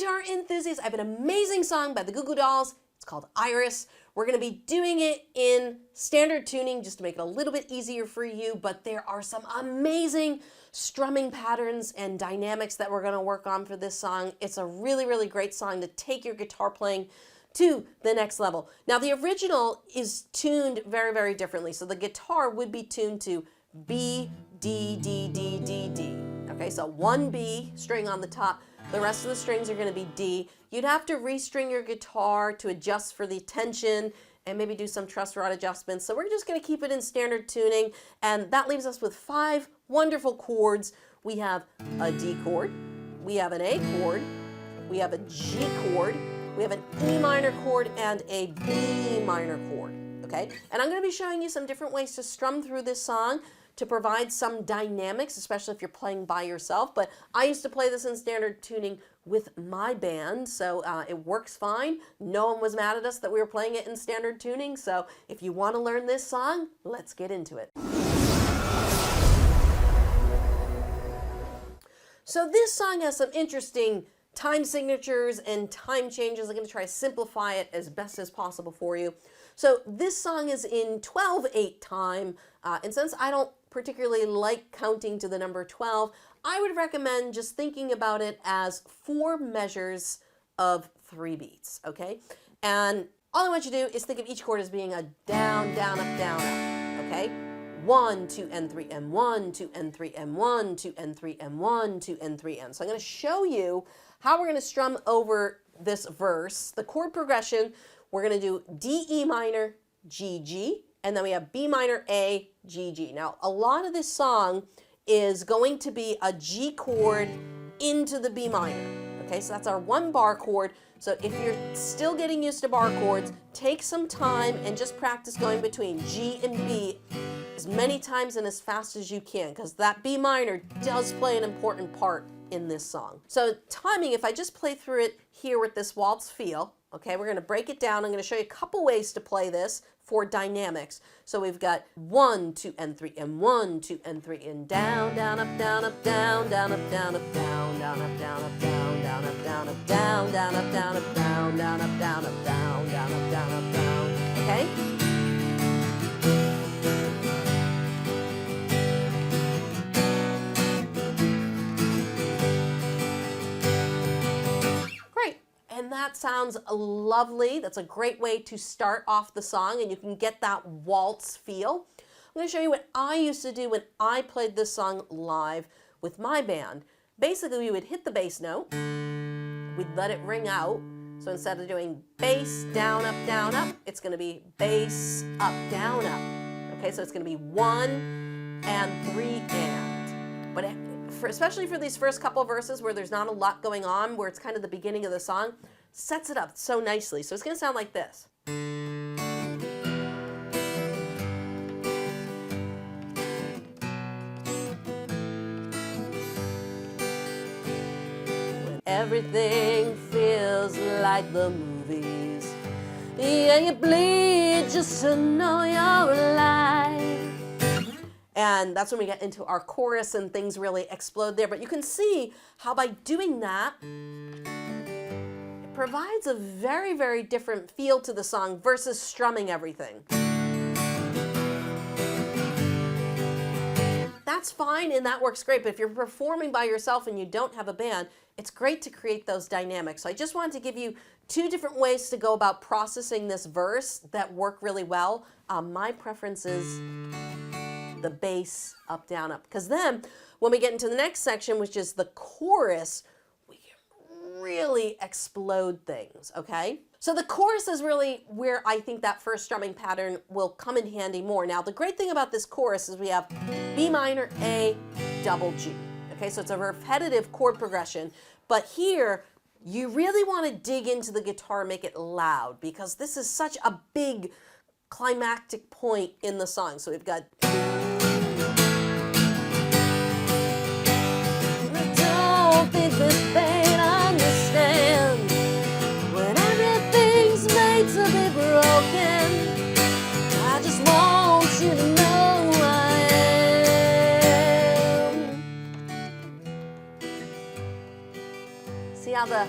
guitar enthusiasts, I have an amazing song by the Goo Goo Dolls. It's called Iris. We're going to be doing it in standard tuning just to make it a little bit easier for you, but there are some amazing strumming patterns and dynamics that we're going to work on for this song. It's a really, really great song to take your guitar playing to the next level. Now the original is tuned very, very differently. So the guitar would be tuned to B, D, D, D, D, D. Okay, so one B string on the top. The rest of the strings are going to be D. You'd have to restring your guitar to adjust for the tension and maybe do some truss rod adjustments. So we're just going to keep it in standard tuning, and that leaves us with 5 wonderful chords. We have a D chord, we have an A chord, we have a G chord, we have an E minor chord, and a B minor chord. Okay, and I'm going to be showing you some different ways to strum through this song to provide some dynamics, especially if you're playing by yourself. But I used to play this in standard tuning with my band, so it works fine. No one was mad at us that we were playing it in standard tuning. So if you want to learn this song, let's get into it. So this song has some interesting time signatures and time changes. I'm going to try to simplify it as best as possible for you. So this song is in 12/8 time, and since I don't particularly like counting to the number 12, I would recommend just thinking about it as 4 measures of 3 beats, okay? And all I want you to do is think of each chord as being a down, down, up, down, up, okay? 1, 2, and 3, and 1, 2, and 3, and 1, 2, and 3, and 1, 2, and 3, and. So I'm going to show you how we're going to strum over this verse. The chord progression, we're going to do D, E minor, G, G, and then we have B minor, A, G, G. Now, a lot of this song is going to be a G chord into the B minor. Okay, so that's our 1 bar chord. So if you're still getting used to bar chords, take some time and just practice going between G and B as many times and as fast as you can, because that B minor does play an important part in this song. So timing, if I just play through it here with this waltz feel, okay, we're going to break it down. I'm going to show you a couple ways to play this for dynamics. So we've got 1, 2, and 3, and 1, 2, and 3, and down, down, up, down, up, down, down, up, down, up, down, down, up, down, up, down, down, up, down, up, down, down, up, down, up, down, down, up, down, up, down, down, up, down, up, down. Okay? And that sounds lovely. That's a great way to start off the song, and you can get that waltz feel. I'm going to show you what I used to do when I played this song live with my band. Basically, we would hit the bass note, we'd let it ring out. So instead of doing bass, down, up, it's going to be bass, up, down, up. Okay, so it's going to be 1 and 3 and. But especially for these first couple verses where there's not a lot going on, where it's kind of the beginning of the song, sets it up so nicely. So it's going to sound like this. When everything feels like the movies, yeah, you bleed just to know you're alive. And that's when we get into our chorus and things really explode there. But you can see how by doing that, it provides a very, very different feel to the song versus strumming everything. That's fine and that works great, but if you're performing by yourself and you don't have a band, it's great to create those dynamics. So I just wanted to give you 2 different ways to go about processing this verse that work really well. My preference is the bass, up, down, up. Because then when we get into the next section, which is the chorus, we can really explode things, okay? So the chorus is really where I think that first strumming pattern will come in handy more. Now, the great thing about this chorus is we have B minor, A, double G. Okay, so it's a repetitive chord progression. But here, you really want to dig into the guitar and make it loud, because this is such a big climactic point in the song. So we've got... think that they'd understand when everything's made to be broken. I just want you to know who I am. See how the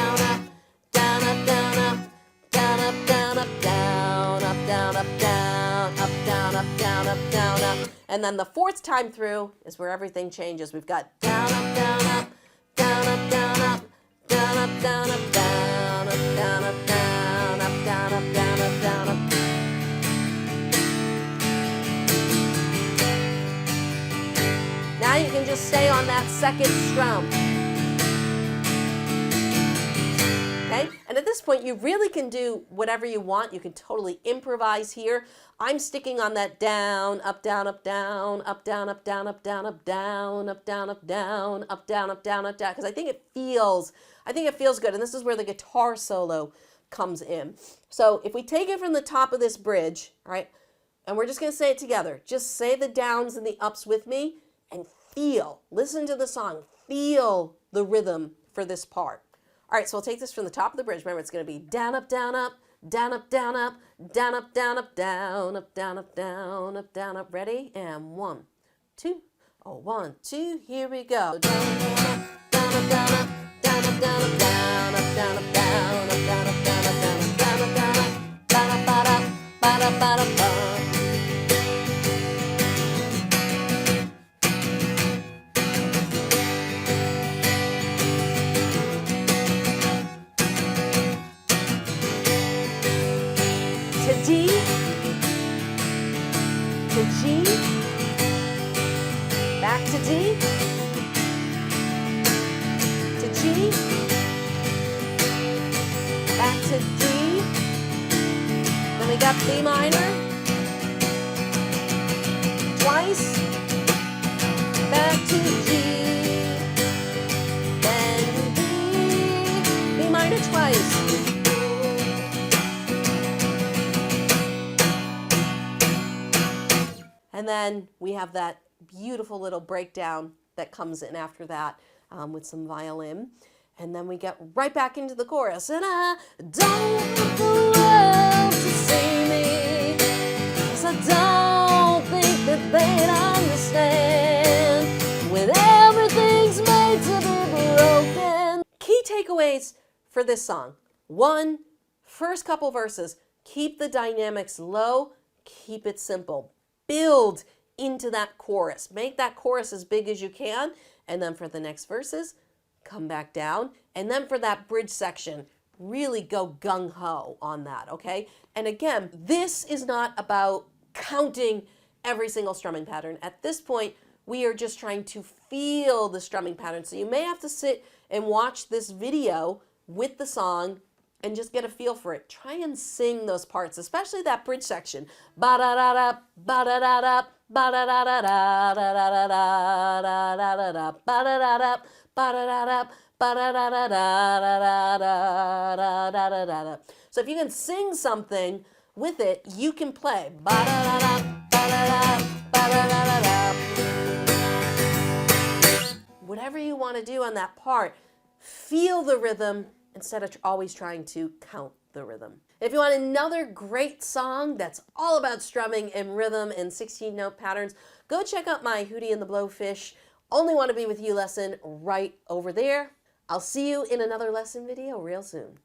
And then the fourth time through is where everything changes. We've got down, up, down, up, down, up, down, up, down, up, down, up, down, up, down, up, down, up, down, up, down, up, down, up. Now you can just stay on that second strum. Okay? And at this point, you really can do whatever you want. You can totally improvise here. I'm sticking on that down, up, down, up, down, up, down, up, down, up, down, up, down, up, down, up, down, up, down, up, down, up, down, because I think it feels good. And this is where the guitar solo comes in. So if we take it from the top of this bridge, all right, and we're just going to say it together. Just say the downs and the ups with me and listen to the song, feel the rhythm for this part. All right, so we'll take this from the top of the bridge. Remember, it's going to be down, up, down, up, down, up, down, up, down, up, down, up, down, up, down, up, down, up, down, up. Ready? And 1, 2. Oh, 1, 2. Here we go. Down, down, up, down, up, down, up, down, up, down, up, down, up, down, up, down, up, down, up, down, up, down, up, down, up, down, up, down, up, ba-da, ba-da, ba-da, ba. D, to G, back to D, to G, back to D, then we got B minor, twice, back to G, then B minor twice. And then we have that beautiful little breakdown that comes in after that with some violin. And then we get right back into the chorus. And I don't want the world to see me, 'cause I don't think that they'd understand when everything's made to be broken. Key takeaways for this song. 1, first couple verses, keep the dynamics low, keep it simple. Build into that chorus. Make that chorus as big as you can. And then for the next verses, come back down. And then for that bridge section, really go gung-ho on that, okay? And again, this is not about counting every single strumming pattern. At this point, we are just trying to feel the strumming pattern. So you may have to sit and watch this video with the song and just get a feel for it. Try and sing those parts, especially that bridge section. Ba-da-da-da, ba-da-da-da, ba-da-da-da-da, da-da-da-da-da-da-da-da, ba-da-da-da, ba-da-da-da, ba-da-da-da-da-da-da-da-da-da-da-da. So if you can sing something with it, you can play. Ba-da-da-da, ba-da-da, ba-da-da-da-da. Whatever you want to do on that part, feel the rhythm instead of always trying to count the rhythm. If you want another great song that's all about strumming and rhythm and 16-note patterns, go check out my Hootie and the Blowfish Only Want to Be With You lesson right over there. I'll see you in another lesson video real soon.